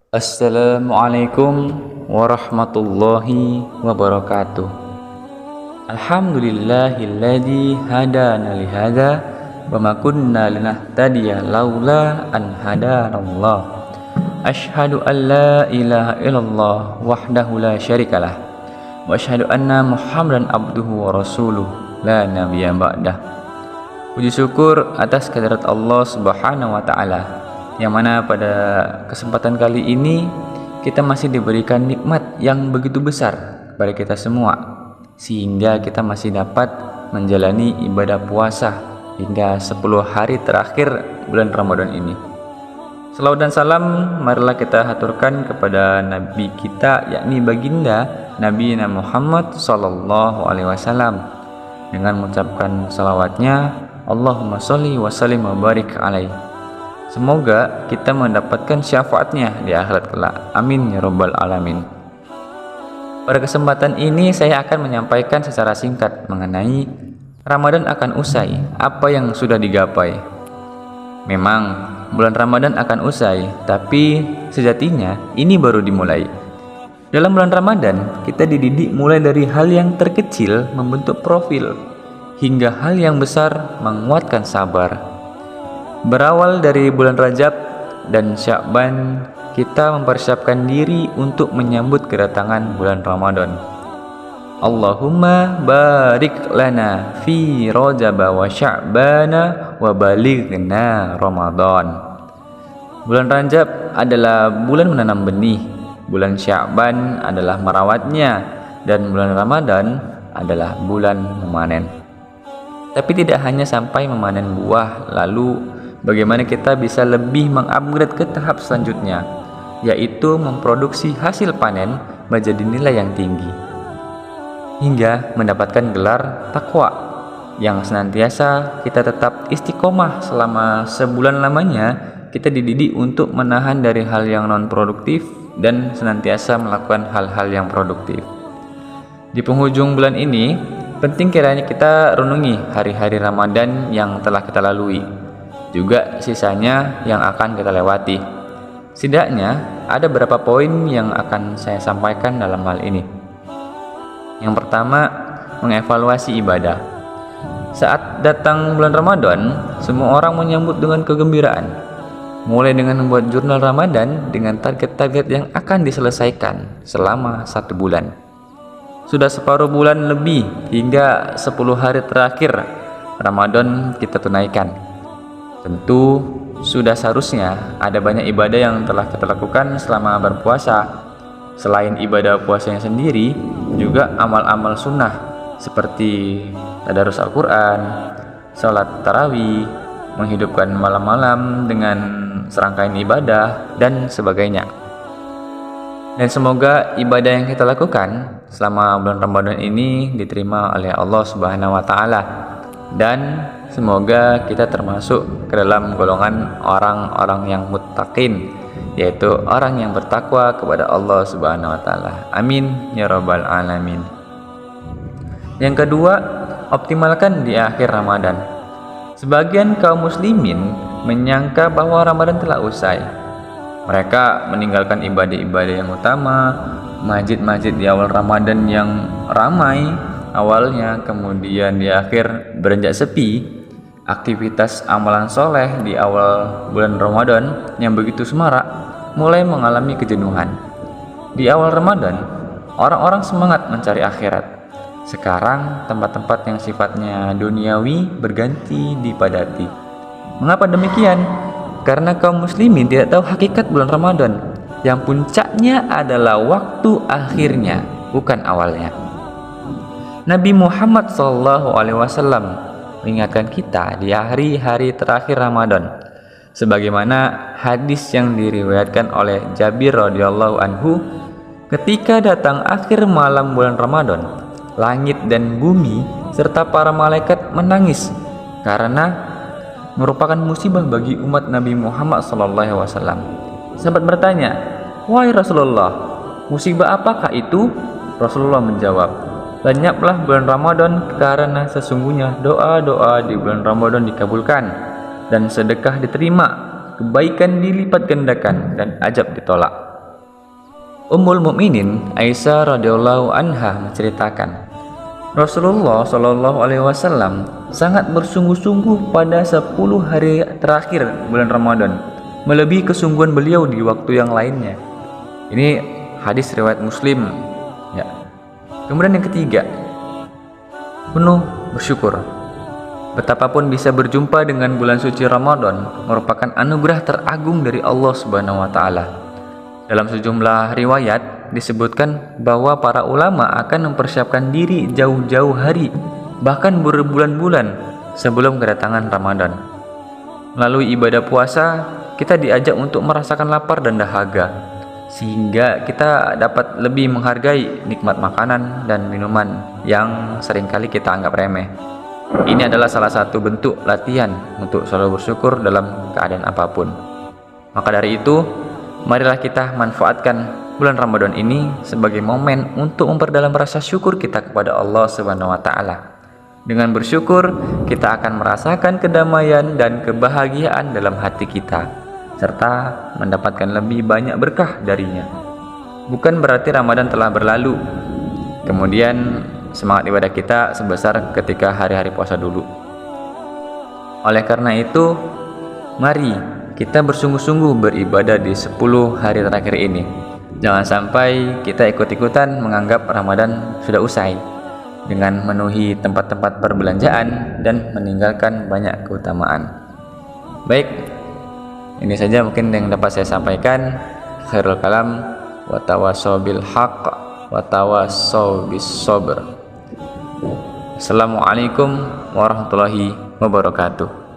Assalamualaikum warahmatullahi wabarakatuh. Alhamdulillahilladzi hadana li hadza wa ma kunna linahtadiya laula an hadanallah. Asyhadu an la ilaha illallah wahdahu la syarikalah wa asyhadu anna Muhammadan abduhu wa rasuluh la nabiyya ba'dah. Puji syukur atas kehadirat Allah Subhanahu wa taala, yang mana pada kesempatan kali ini kita masih diberikan nikmat yang begitu besar pada kita semua, sehingga kita masih dapat menjalani ibadah puasa hingga 10 hari terakhir bulan Ramadan ini. Salawat dan salam marilah kita haturkan kepada Nabi kita, yakni baginda Nabi Muhammad sallallahu alaihi wasallam, dengan mengucapkan salawatnya, Allahumma sholli wa sallim wa barik alaihi. Semoga kita mendapatkan syafaatnya di akhirat kelak. Amin ya rabbal alamin. Pada kesempatan ini saya akan menyampaikan secara singkat mengenai Ramadan akan usai, apa yang sudah digapai. Memang bulan Ramadan akan usai, tapi sejatinya ini baru dimulai. Dalam bulan Ramadan kita dididik mulai dari hal yang terkecil membentuk profil, hingga hal yang besar menguatkan sabar. Berawal dari bulan Rajab dan Sya'ban, kita mempersiapkan diri untuk menyambut kedatangan bulan Ramadan. Allahumma barik lana fi Rajab wa Sya'bana wa balighna Ramadan. Bulan Rajab adalah bulan menanam benih, bulan Sya'ban adalah merawatnya, dan bulan Ramadan adalah bulan memanen. Tapi tidak hanya sampai memanen buah, lalu bagaimana kita bisa lebih mengupgrade ke tahap selanjutnya, yaitu memproduksi hasil panen menjadi nilai yang tinggi, hingga mendapatkan gelar takwa, yang senantiasa kita tetap istiqomah selama sebulan lamanya. Kita dididik untuk menahan dari hal yang non-produktif dan senantiasa melakukan hal-hal yang produktif. Di penghujung bulan ini, penting kiranya kita renungi hari-hari Ramadan yang telah kita lalui, juga sisanya yang akan kita lewati. Setidaknya ada beberapa poin yang akan saya sampaikan dalam hal ini. Yang pertama, mengevaluasi ibadah. Saat datang bulan Ramadan, semua orang menyambut dengan kegembiraan, mulai dengan membuat jurnal Ramadan dengan target-target yang akan diselesaikan selama 1 bulan. Sudah separuh bulan lebih, hingga 10 hari terakhir Ramadan kita tunaikan. Tentu sudah seharusnya ada banyak ibadah yang telah kita lakukan selama berpuasa. Selain ibadah puasanya sendiri, juga amal-amal sunnah seperti tadarus Al-Quran, sholat tarawih, menghidupkan malam-malam dengan serangkaian ibadah, dan sebagainya. Dan semoga ibadah yang kita lakukan selama bulan Ramadan ini diterima oleh Allah Subhanahu wa taala, dan semoga kita termasuk ke dalam golongan orang-orang yang muttaqin, yaitu orang yang bertakwa kepada Allah Subhanahu wa taala. Amin ya rabbal alamin. Yang kedua, optimalkan di akhir Ramadan. Sebagian kaum muslimin menyangka bahwa Ramadan telah usai. Mereka meninggalkan ibadah-ibadah yang utama, masjid-masjid di awal Ramadan yang ramai awalnya, kemudian di akhir beranjak sepi. Aktivitas amalan soleh di awal bulan Ramadan yang begitu semarak mulai mengalami kejenuhan. Di awal Ramadan, orang-orang semangat mencari akhirat. Sekarang tempat-tempat yang sifatnya duniawi berganti dipadati. Mengapa demikian? Karena kaum muslimin tidak tahu hakikat bulan Ramadan, yang puncaknya adalah waktu akhirnya, bukan awalnya. Nabi Muhammad SAW mengingatkan kita di hari-hari terakhir Ramadan, sebagaimana hadis yang diriwayatkan oleh Jabir radhiyallahu anhu, ketika datang akhir malam bulan Ramadan, langit dan bumi serta para malaikat menangis karena merupakan musibah bagi umat Nabi Muhammad SAW. Sahabat bertanya, "Wahai Rasulullah, musibah apakah itu?" Rasulullah menjawab, "Lenyaplah bulan Ramadan, karena sesungguhnya doa-doa di bulan Ramadan dikabulkan, dan sedekah diterima, kebaikan dilipat gandakan, dan ajab ditolak." Ummul Mukminin Aisyah radhiyallahu anha menceritakan, Rasulullah Shallallahu alaihi wasallam sangat bersungguh-sungguh pada 10 hari terakhir bulan Ramadan, melebihi kesungguhan beliau di waktu yang lainnya. Ini hadis riwayat Muslim, ya. Kemudian yang ketiga, penuh bersyukur. Betapapun bisa berjumpa dengan bulan suci Ramadan merupakan anugerah teragung dari Allah Subhanahu wa taala. Dalam sejumlah riwayat disebutkan bahwa para ulama akan mempersiapkan diri jauh-jauh hari, bahkan berbulan-bulan sebelum kedatangan Ramadan. Melalui ibadah puasa, kita diajak untuk merasakan lapar dan dahaga, sehingga kita dapat lebih menghargai nikmat makanan dan minuman yang seringkali kita anggap remeh. Ini adalah salah satu bentuk latihan untuk selalu bersyukur dalam keadaan apapun. Maka dari itu, marilah kita manfaatkan bulan Ramadan ini sebagai momen untuk memperdalam rasa syukur kita kepada Allah Subhanahu wa taala. Dengan bersyukur, kita akan merasakan kedamaian dan kebahagiaan dalam hati kita, serta mendapatkan lebih banyak berkah darinya. Bukan berarti Ramadan telah berlalu, kemudian semangat ibadah kita sebesar ketika hari-hari puasa dulu. Oleh karena itu, mari kita bersungguh-sungguh beribadah di 10 hari terakhir ini. Jangan sampai kita ikut-ikutan menganggap Ramadan sudah usai dengan memenuhi tempat-tempat perbelanjaan dan meninggalkan banyak keutamaan. Baik, ini saja mungkin yang dapat saya sampaikan. Khairul kalam wa tawassaw bil haqq wa tawassaw bis sabr. Assalamualaikum warahmatullahi wabarakatuh.